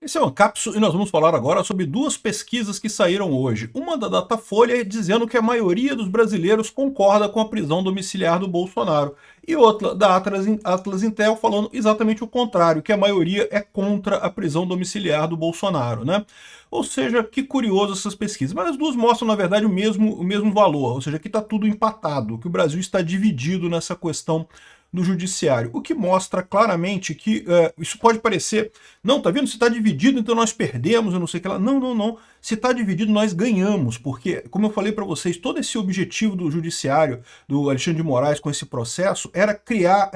Esse é o Ancapsu e nós vamos falar agora sobre duas pesquisas que saíram hoje. Uma da Datafolha dizendo que a maioria dos brasileiros concorda com a prisão domiciliar do Bolsonaro. E outra da Atlas Intel falando exatamente o contrário, que a maioria é contra a prisão domiciliar do Bolsonaro, né? Ou seja, que curioso essas pesquisas. Mas as duas mostram, na verdade, o mesmo valor. Ou seja, que está tudo empatado, que o Brasil está dividido nessa questão do judiciário, o que mostra claramente que isso pode parecer, não, tá vendo, se está dividido, então nós perdemos, eu não sei o que lá. Não, não, não. Se está dividido, nós ganhamos, porque, como eu falei para vocês, todo esse objetivo do judiciário, do Alexandre de Moraes com esse processo, era criar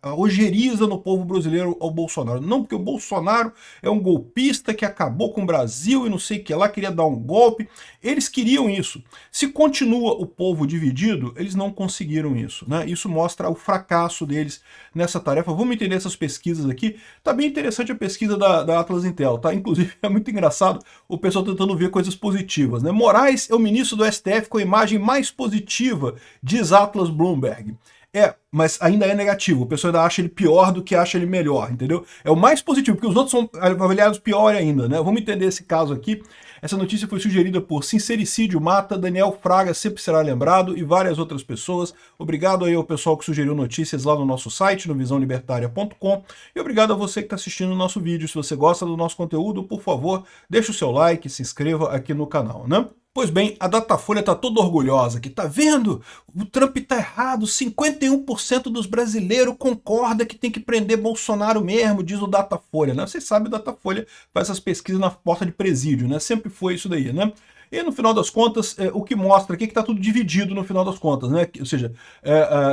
a ojeriza no povo brasileiro ao Bolsonaro. Não, porque o Bolsonaro é um golpista que acabou com o Brasil e não sei o que lá, queria dar um golpe. Eles queriam isso. Se continua o povo dividido, eles não conseguiram isso, né? Isso mostra o fracasso deles nessa tarefa. Vamos entender essas pesquisas aqui. Tá bem interessante a pesquisa da Atlas Intel, tá? Inclusive é muito engraçado o pessoal tentando ver coisas positivas, né? Moraes é o ministro do STF com a imagem mais positiva, diz Atlas Bloomberg. Mas ainda é negativo, o pessoal ainda acha ele pior do que acha ele melhor, entendeu? É o mais positivo, porque os outros são avaliados pior ainda, né? Vamos entender esse caso aqui. Essa notícia foi sugerida por Sincericídio Mata, Daniel Fraga, sempre será lembrado, e várias outras pessoas. Obrigado aí ao pessoal que sugeriu notícias lá no nosso site, no visãolibertaria.com, e obrigado a você que está assistindo o nosso vídeo. Se você gosta do nosso conteúdo, por favor, deixe o seu like, se inscreva aqui no canal, né? Pois bem, a Datafolha está toda orgulhosa aqui. Tá vendo? O Trump está errado. 51% dos brasileiros concorda que tem que prender Bolsonaro mesmo, diz o Datafolha, né? Vocês sabem, o Datafolha faz essas pesquisas na porta de presídio, né? Sempre foi isso daí, né? E no final das contas, o que mostra aqui é que está tudo dividido no final das contas, né? Ou seja,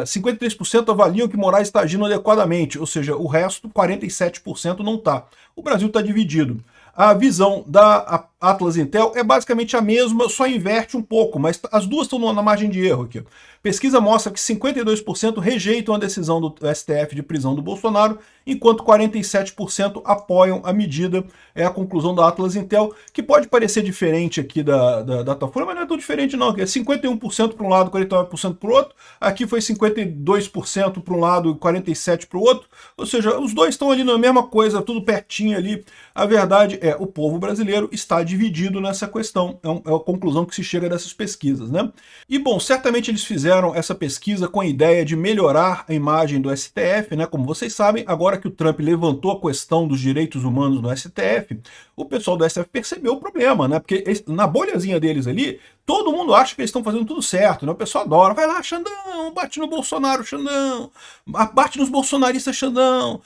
53% avaliam que Moraes está agindo adequadamente, ou seja, o resto, 47% não está. O Brasil está dividido. A visão da Atlas Intel é basicamente a mesma, só inverte um pouco, mas as duas estão na margem de erro aqui. Pesquisa mostra que 52% rejeitam a decisão do STF de prisão do Bolsonaro, enquanto 47% apoiam a medida. É a conclusão da Atlas Intel, que pode parecer diferente aqui da Datafolha, mas não é tão diferente não, que é 51% para um lado, 49% para o outro. Aqui foi 52% para um lado e 47% para o outro. Ou seja, os dois estão ali na mesma coisa, tudo pertinho ali. A verdade é, o povo brasileiro está dividido nessa questão. É a conclusão que se chega dessas pesquisas, né? E, bom, certamente eles fizeram essa pesquisa com a ideia de melhorar a imagem do STF, né? Como vocês sabem, agora que o Trump levantou a questão dos direitos humanos no STF, o pessoal do STF percebeu o problema, né? Porque na bolhazinha deles ali, todo mundo acha que eles estão fazendo tudo certo, né? O pessoal adora. Vai lá, Xandão, bate no Bolsonaro, Xandão. Bate nos bolsonaristas, Xandão.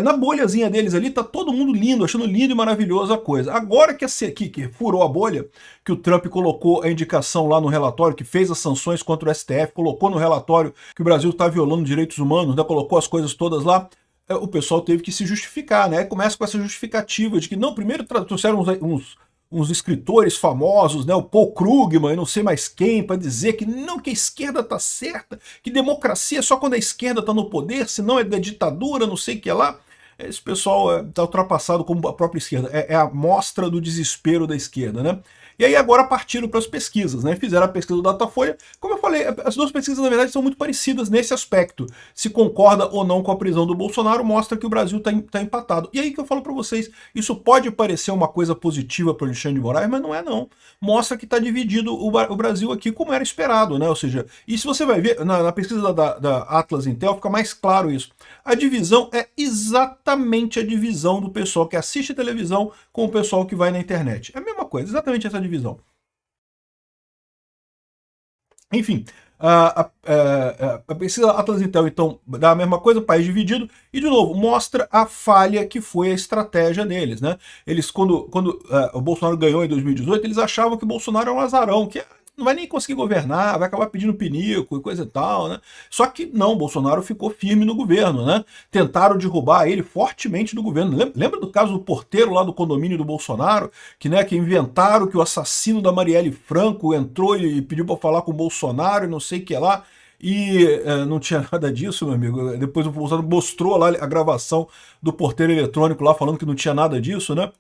Na bolhazinha deles ali, tá todo mundo lindo, achando lindo e maravilhoso a coisa. Agora que furou a bolha, que o Trump colocou a indicação lá no relatório, que fez as sanções contra o STF, colocou no relatório que o Brasil está violando direitos humanos, né? Colocou as coisas todas lá, o pessoal teve que se justificar, né? Começa com essa justificativa de que, não, primeiro trouxeram uns escritores famosos, né, o Paul Krugman e não sei mais quem, para dizer que não, que a esquerda tá certa, que democracia é só quando a esquerda tá no poder, senão é da ditadura, não sei o que lá. Esse pessoal está ultrapassado como a própria esquerda, é a mostra do desespero da esquerda, né? E aí agora partiram para as pesquisas, né? Fizeram a pesquisa do Datafolha. Como eu falei, as duas pesquisas na verdade são muito parecidas nesse aspecto. Se concorda ou não com a prisão do Bolsonaro, mostra que o Brasil está empatado. E aí que eu falo para vocês, isso pode parecer uma coisa positiva para o Alexandre de Moraes, mas não é não. Mostra que está dividido o Brasil aqui como era esperado, né? Ou seja, e se você vai ver, na pesquisa da Atlas Intel fica mais claro isso. A divisão é exatamente a divisão do pessoal que assiste televisão com o pessoal que vai na internet. É a mesma coisa, exatamente essa divisão. Enfim, a pesquisa Atlas Intel, então, dá a mesma coisa, país dividido, e, de novo, mostra a falha que foi a estratégia deles, né? Eles, quando o Bolsonaro ganhou em 2018, eles achavam que o Bolsonaro era um azarão, que não vai nem conseguir governar, vai acabar pedindo pinico e coisa e tal, né? Só que não, Bolsonaro ficou firme no governo, né? Tentaram derrubar ele fortemente do governo. Lembra do caso do porteiro lá do condomínio do Bolsonaro, que inventaram que o assassino da Marielle Franco entrou e pediu para falar com o Bolsonaro e não sei o que lá, e não tinha nada disso, meu amigo. Depois o Bolsonaro mostrou lá a gravação do porteiro eletrônico lá falando que não tinha nada disso, né?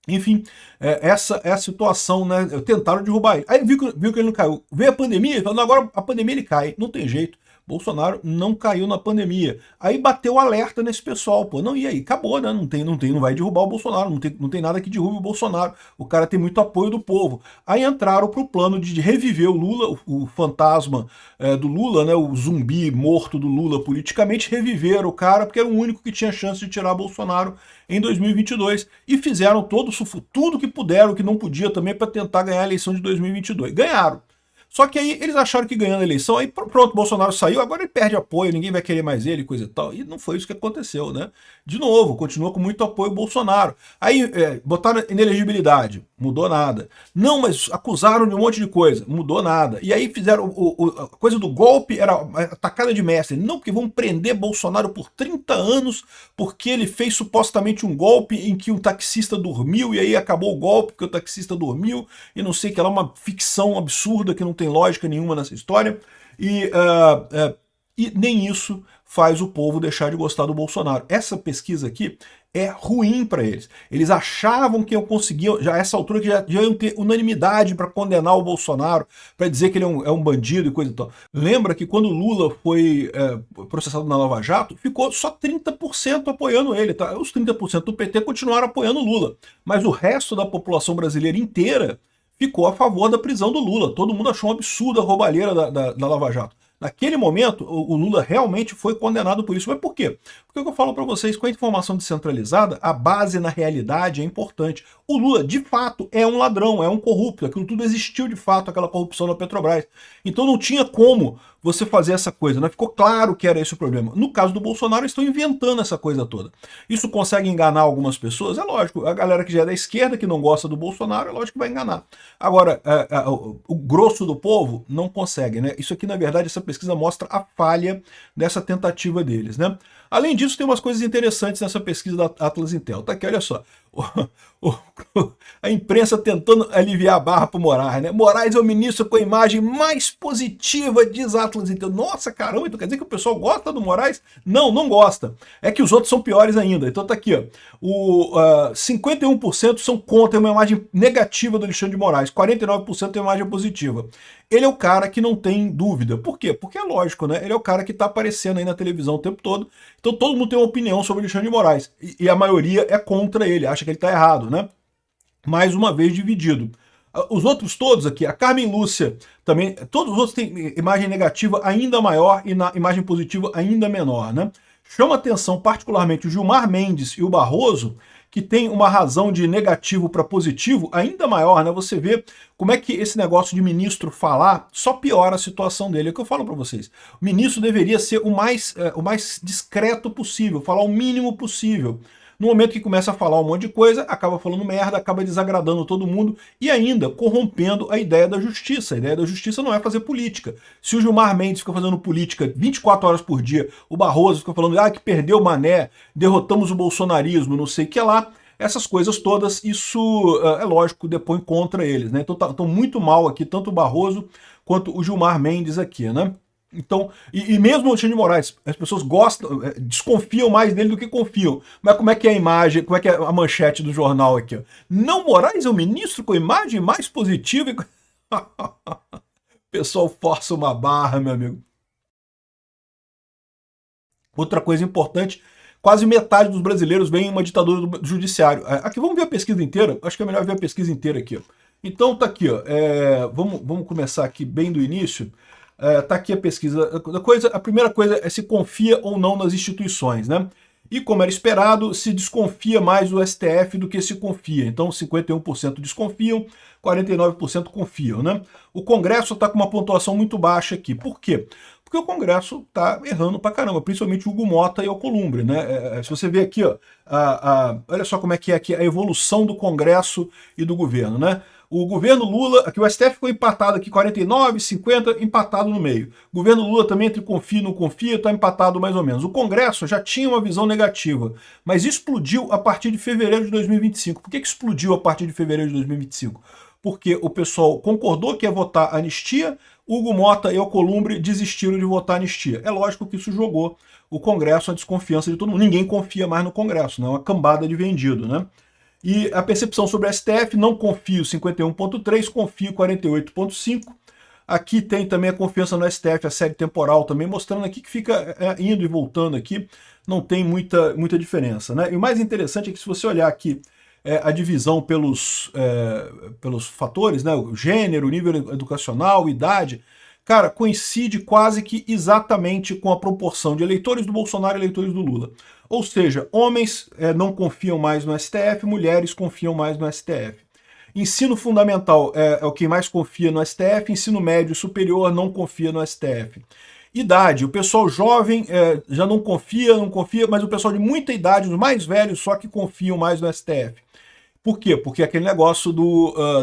Enfim, essa é a situação, né? Tentaram derrubar ele. Aí viu que ele não caiu. Veio a pandemia, falando, agora a pandemia ele cai. Não tem jeito. Bolsonaro não caiu na pandemia. Aí bateu alerta nesse pessoal, pô. Não, e aí? Acabou, né? Não vai derrubar o Bolsonaro, não tem nada que derrube o Bolsonaro. O cara tem muito apoio do povo. Aí entraram pro plano de reviver o Lula, o fantasma do Lula, né? O zumbi morto do Lula politicamente, reviveram o cara, porque era o único que tinha chance de tirar Bolsonaro em 2022. E fizeram tudo que puderam, que não podia também, para tentar ganhar a eleição de 2022. Ganharam. Só que aí eles acharam que ganhando a eleição, aí pronto, Bolsonaro saiu, agora ele perde apoio, ninguém vai querer mais ele, coisa e tal. E não foi isso que aconteceu, né? De novo, continua com muito apoio o Bolsonaro. Aí botaram inelegibilidade, mudou nada. Não, mas acusaram de um monte de coisa, mudou nada. E aí fizeram a coisa do golpe, era atacada de mestre. Não, porque vão prender Bolsonaro por 30 anos, porque ele fez supostamente um golpe em que um taxista dormiu, e aí acabou o golpe porque o taxista dormiu, e não sei que lá, uma ficção absurda que não tem lógica nenhuma nessa história, e nem isso faz o povo deixar de gostar do Bolsonaro. Essa pesquisa aqui é ruim para eles. Eles achavam que conseguiam, já a essa altura, que já iam ter unanimidade para condenar o Bolsonaro, para dizer que ele é um bandido e coisa e tal. Lembra que quando o Lula foi processado na Lava Jato, ficou só 30% apoiando ele. Tá? Os 30% do PT continuaram apoiando o Lula, mas o resto da população brasileira inteira ficou a favor da prisão do Lula. Todo mundo achou um absurdo a roubalheira da Lava Jato. Naquele momento, o Lula realmente foi condenado por isso. Mas por quê? Porque o que eu falo para vocês, com a informação descentralizada, a base na realidade é importante. O Lula, de fato, é um ladrão, é um corrupto. Aquilo tudo existiu de fato, aquela corrupção na Petrobras. Então não tinha como você fazer essa coisa, né? Ficou claro que era esse o problema. No caso do Bolsonaro, eles estão inventando essa coisa toda. Isso consegue enganar algumas pessoas? É lógico. A galera que já é da esquerda, que não gosta do Bolsonaro, é lógico que vai enganar. Agora, o grosso do povo não consegue, né? Isso aqui, na verdade, essa pesquisa mostra a falha dessa tentativa deles, né? Além disso, tem umas coisas interessantes nessa pesquisa da Atlas Intel. Tá aqui, olha só. A imprensa tentando aliviar a barra para o Moraes, né? Moraes é o ministro com a imagem mais positiva, diz Atlas Intel. Nossa, caramba, então quer dizer que o pessoal gosta do Moraes? Não, não gosta. É que os outros são piores ainda. Então tá aqui, ó. 51% são contra uma imagem negativa do Alexandre de Moraes, 49% tem uma imagem positiva. Ele é o cara que não tem dúvida. Por quê? Porque é lógico, né? Ele é o cara que está aparecendo aí na televisão o tempo todo. Então todo mundo tem uma opinião sobre o Alexandre de Moraes. E a maioria é contra ele, acha que ele está errado, né? Mais uma vez dividido. Os outros todos aqui, a Carmen Lúcia também, todos os outros têm imagem negativa ainda maior e na imagem positiva ainda menor, né? Chama atenção particularmente o Gilmar Mendes e o Barroso, que tem uma razão de negativo para positivo ainda maior, né? Você vê como é que esse negócio de ministro falar só piora a situação dele. É o que eu falo para vocês. O ministro deveria ser o mais discreto possível, falar o mínimo possível. No momento que começa a falar um monte de coisa, acaba falando merda, acaba desagradando todo mundo e ainda corrompendo a ideia da justiça. A ideia da justiça não é fazer política. Se o Gilmar Mendes fica fazendo política 24 horas por dia, o Barroso fica falando que perdeu o Mané, derrotamos o bolsonarismo, não sei o que lá, essas coisas todas, isso é lógico, depõe contra eles, né? Então estão muito mal aqui, tanto o Barroso quanto o Gilmar Mendes aqui, né? Então, e mesmo o Alexandre de Moraes, as pessoas gostam, desconfiam mais dele do que confiam. Mas como é que é a imagem, como é que é a manchete do jornal aqui? Ó? Não, Moraes é o ministro com a imagem mais positiva. O pessoal força uma barra, meu amigo. Outra coisa importante, quase metade dos brasileiros vem em uma ditadura do judiciário. Aqui, vamos ver a pesquisa inteira? Acho que é melhor ver a pesquisa inteira aqui. Ó. Então, tá aqui, ó. Vamos começar aqui bem do início. Tá aqui a pesquisa. A primeira coisa é se confia ou não nas instituições, né? E como era esperado, se desconfia mais do STF do que se confia. Então 51% desconfiam, 49% confiam, né? O Congresso está com uma pontuação muito baixa aqui. Por quê? Porque o Congresso está errando pra caramba, principalmente o Hugo Mota e o Alcolumbre, né? Se você ver aqui, ó, olha só como é que é aqui a evolução do Congresso e do governo, né? O governo Lula, aqui o STF ficou empatado aqui, 49, 50, empatado no meio. O governo Lula também entre confia e não confia, está empatado mais ou menos. O Congresso já tinha uma visão negativa, mas explodiu a partir de fevereiro de 2025. Por que explodiu a partir de fevereiro de 2025? Porque o pessoal concordou que ia votar anistia, Hugo Mota e Alcolumbre desistiram de votar anistia. É lógico que isso jogou o Congresso à desconfiança de todo mundo. Ninguém confia mais no Congresso, não é uma cambada de vendido, né? E a percepção sobre o STF, não confio 51,3, confio 48,5. Aqui tem também a confiança no STF, a série temporal também, mostrando aqui que fica indo e voltando aqui, não tem muita diferença, né? E o mais interessante é que se você olhar aqui a divisão pelos fatores, né? O gênero, nível educacional, idade, cara, coincide quase que exatamente com a proporção de eleitores do Bolsonaro e eleitores do Lula. Ou seja, homens não confiam mais no STF, mulheres confiam mais no STF. Ensino fundamental é o que mais confia no STF, ensino médio e superior não confia no STF. Idade, o pessoal jovem já não confia, mas o pessoal de muita idade, os mais velhos, só que confiam mais no STF. Por quê? Porque é aquele negócio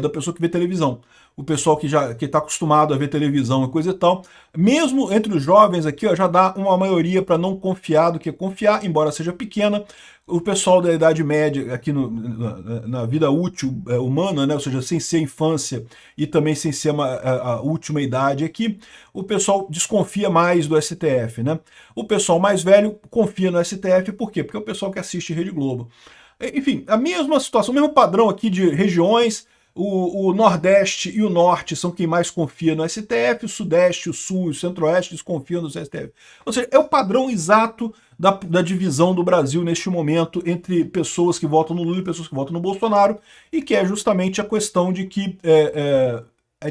da pessoa que vê televisão. O pessoal que está acostumado a ver televisão e coisa e tal, mesmo entre os jovens aqui, ó, já dá uma maioria para não confiar do que confiar, embora seja pequena. O pessoal da idade média, aqui na vida útil humana, né, ou seja, sem ser infância e também sem ser a última idade aqui, o pessoal desconfia mais do STF. Né? O pessoal mais velho confia no STF, por quê? Porque é o pessoal que assiste Rede Globo. Enfim, a mesma situação, o mesmo padrão aqui de regiões. O Nordeste e o Norte são quem mais confia no STF, o Sudeste, o Sul e o Centro-Oeste desconfiam do STF. Ou seja, é o padrão exato da divisão do Brasil neste momento entre pessoas que votam no Lula e pessoas que votam no Bolsonaro, e que é justamente a questão de que é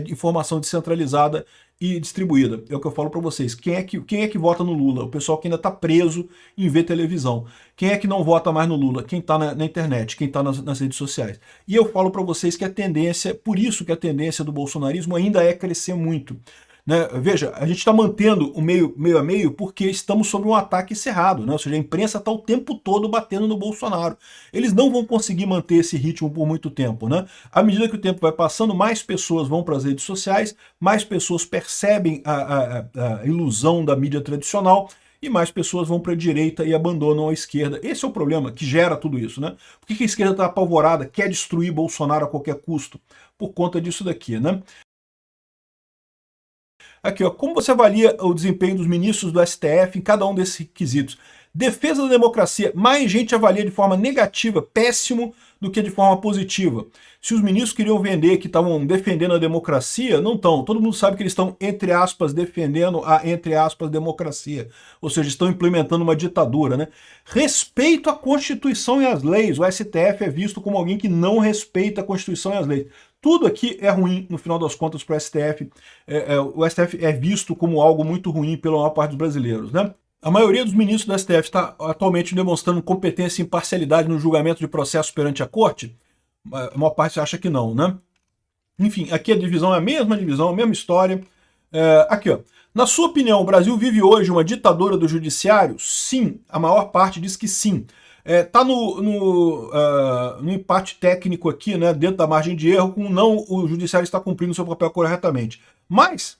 informação descentralizada e distribuída. É o que eu falo para vocês. Quem é que vota no Lula? O pessoal que ainda está preso em ver televisão. Quem é que não vota mais no Lula? Quem está na internet, quem está nas redes sociais. E eu falo para vocês que a tendência, por isso que a tendência do bolsonarismo ainda é crescer muito. Né? Veja, a gente está mantendo o meio a meio porque estamos sob um ataque cerrado, né? Ou seja, a imprensa está o tempo todo batendo no Bolsonaro. Eles não vão conseguir manter esse ritmo por muito tempo. Né? À medida que o tempo vai passando, mais pessoas vão para as redes sociais, mais pessoas percebem a ilusão da mídia tradicional e mais pessoas vão para a direita e abandonam a esquerda. Esse é o problema que gera tudo isso. Né? Por que a esquerda está apavorada, quer destruir Bolsonaro a qualquer custo? Por conta disso daqui. Né? Aqui, ó, como você avalia o desempenho dos ministros do STF em cada um desses quesitos? Defesa da democracia, mais gente avalia de forma negativa, péssimo, do que de forma positiva. Se os ministros queriam vender que estavam defendendo a democracia, não estão. Todo mundo sabe que eles estão, entre aspas, defendendo a, entre aspas, democracia. Ou seja, estão implementando uma ditadura. Né? Respeito à Constituição e às leis. O STF é visto como alguém que não respeita a Constituição e as leis. Tudo aqui é ruim, no final das contas, para o STF. O STF é visto como algo muito ruim pela maior parte dos brasileiros. Né? A maioria dos ministros do STF está atualmente demonstrando competência e imparcialidade no julgamento de processos perante a corte? A maior parte acha que não, né? Enfim, aqui a divisão é a mesma história. Aqui, ó. Na sua opinião, o Brasil vive hoje uma ditadura do judiciário? Sim, a maior parte diz que sim. Está no empate técnico aqui, né, dentro da margem de erro, com não o judiciário está cumprindo o seu papel corretamente. Mas,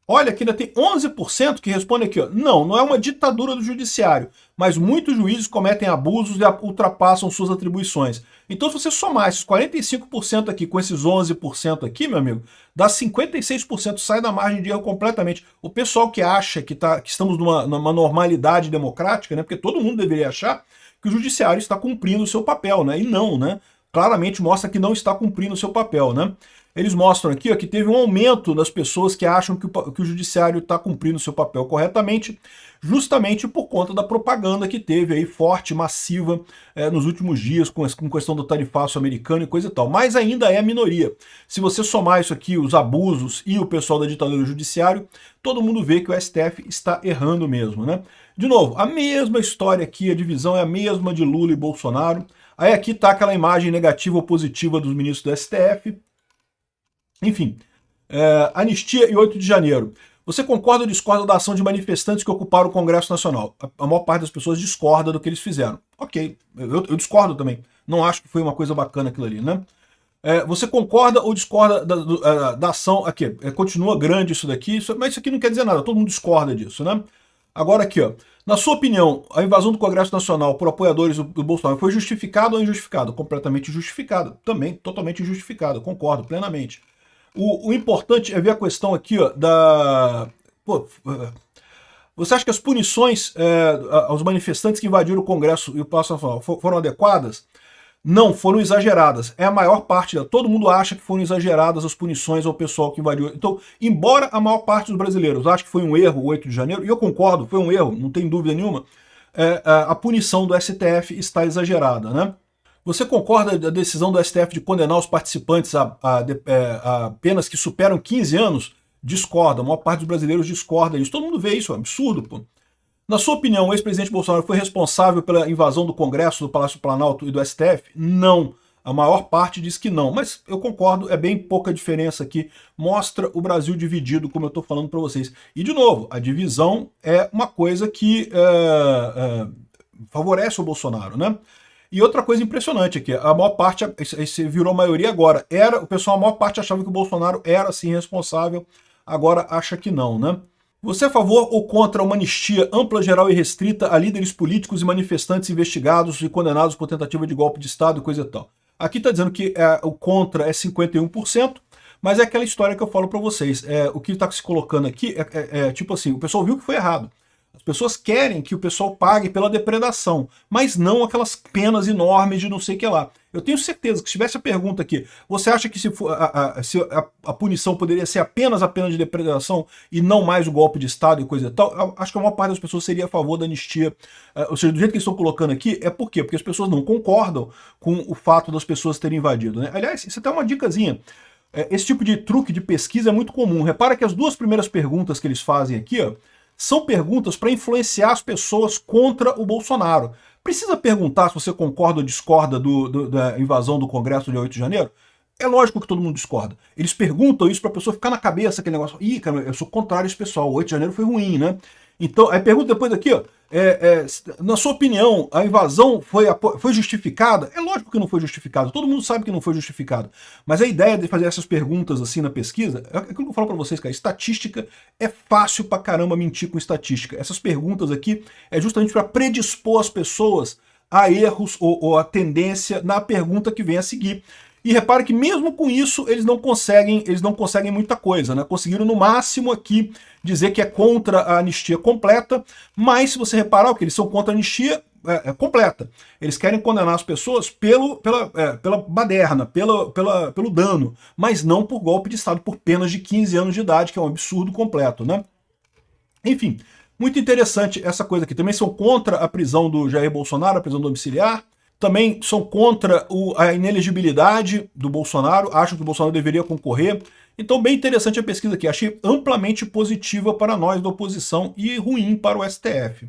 olha, aqui ainda tem 11% que responde aqui, ó, não é uma ditadura do judiciário, mas muitos juízes cometem abusos e ultrapassam suas atribuições. Então, se você somar esses 45% aqui com esses 11% aqui, meu amigo, dá 56%, sai da margem de erro completamente. O pessoal que acha que estamos numa normalidade democrática, né, porque todo mundo deveria achar que o judiciário está cumprindo o seu papel, né? E não, né? Claramente mostra que não está cumprindo o seu papel, né? Eles mostram aqui, ó, que teve um aumento das pessoas que acham que o judiciário está cumprindo o seu papel corretamente, justamente por conta da propaganda que teve aí forte, massiva, nos últimos dias, com questão do tarifaço americano e coisa e tal. Mas ainda é a minoria. Se você somar isso aqui, os abusos e o pessoal da ditadura do judiciário, todo mundo vê que o STF está errando mesmo, né? De novo, a mesma história aqui, a divisão é a mesma de Lula e Bolsonaro. Aí aqui está aquela imagem negativa ou positiva dos ministros do STF. Enfim, anistia e 8 de janeiro. Você concorda ou discorda da ação de manifestantes que ocuparam o Congresso Nacional? A maior parte das pessoas discorda do que eles fizeram. Ok, eu discordo também. Não acho que foi uma coisa bacana aquilo ali, né? Você concorda ou discorda da ação? Aqui, continua grande isso daqui, mas isso aqui não quer dizer nada, todo mundo discorda disso, né? Agora aqui, ó. Na sua opinião, a invasão do Congresso Nacional por apoiadores do Bolsonaro foi justificada ou injustificada? Completamente justificada. Também, totalmente injustificada. Concordo plenamente. O importante é ver a questão aqui, ó, você acha que as punições aos manifestantes que invadiram o Congresso e o Palácio Nacional foram adequadas? Não, foram exageradas. É a maior parte, todo mundo acha que foram exageradas as punições ao pessoal que invadiu. Então, embora a maior parte dos brasileiros ache que foi um erro o 8 de janeiro, e eu concordo, foi um erro, não tem dúvida nenhuma, a punição do STF está exagerada, né? Você concorda da decisão do STF de condenar os participantes a penas que superam 15 anos? Discorda, a maior parte dos brasileiros discorda disso. Todo mundo vê isso, é um absurdo, pô. Na sua opinião, o ex-presidente Bolsonaro foi responsável pela invasão do Congresso, do Palácio do Planalto e do STF? Não. A maior parte diz que não, mas eu concordo, é bem pouca diferença aqui. Mostra o Brasil dividido, como eu estou falando para vocês. E, de novo, a divisão é uma coisa que favorece o Bolsonaro, né? E outra coisa impressionante aqui, a maior parte, esse virou maioria agora, o pessoal, a maior parte achava que o Bolsonaro era, sim, responsável, agora acha que não, né? Você é a favor ou contra uma anistia ampla, geral e restrita a líderes políticos e manifestantes investigados e condenados por tentativa de golpe de Estado e coisa e tal? Aqui está dizendo que o contra é 51%, mas é aquela história que eu falo para vocês. O que está se colocando aqui tipo assim, o pessoal viu que foi errado. As pessoas querem que o pessoal pague pela depredação, mas não aquelas penas enormes de não sei o que lá. Eu tenho certeza que se tivesse a pergunta aqui, você acha que se a punição poderia ser apenas a pena de depredação e não mais o golpe de Estado e coisa e tal, acho que a maior parte das pessoas seria a favor da anistia. Ou seja, do jeito que eles estão colocando aqui, por quê? Porque as pessoas não concordam com o fato das pessoas terem invadido, né? Aliás, isso até é uma dicasinha. Esse tipo de truque de pesquisa é muito comum. Repara que as duas primeiras perguntas que eles fazem aqui, ó, são perguntas para influenciar as pessoas contra o Bolsonaro. Precisa perguntar se você concorda ou discorda da invasão do Congresso de 8 de janeiro? É lógico que todo mundo discorda. Eles perguntam isso para a pessoa ficar na cabeça aquele negócio. Ih, cara, eu sou contrário a esse pessoal. O 8 de janeiro foi ruim, né? Então, aí pergunta depois aqui, ó, na sua opinião, a invasão foi justificada? É lógico que não foi justificada. Todo mundo sabe que não foi justificada. Mas a ideia de fazer essas perguntas assim na pesquisa, é aquilo que eu falo para vocês, cara. Estatística é fácil pra caramba mentir com estatística. Essas perguntas aqui é justamente para predispor as pessoas a erros ou a tendência na pergunta que vem a seguir. E repare que mesmo com isso eles não conseguem muita coisa, né? Conseguiram no máximo aqui dizer que é contra a anistia completa, mas se você reparar o que eles são contra a anistia completa. Eles querem condenar as pessoas pela baderna, pelo dano, mas não por golpe de Estado, por penas de 15 anos de idade, que é um absurdo completo, né? Enfim, muito interessante essa coisa aqui. Também são contra a prisão do Jair Bolsonaro, a prisão domiciliar. Também são contra a inelegibilidade do Bolsonaro, acham que o Bolsonaro deveria concorrer. Então, bem interessante a pesquisa aqui. Achei amplamente positiva para nós da oposição e ruim para o STF.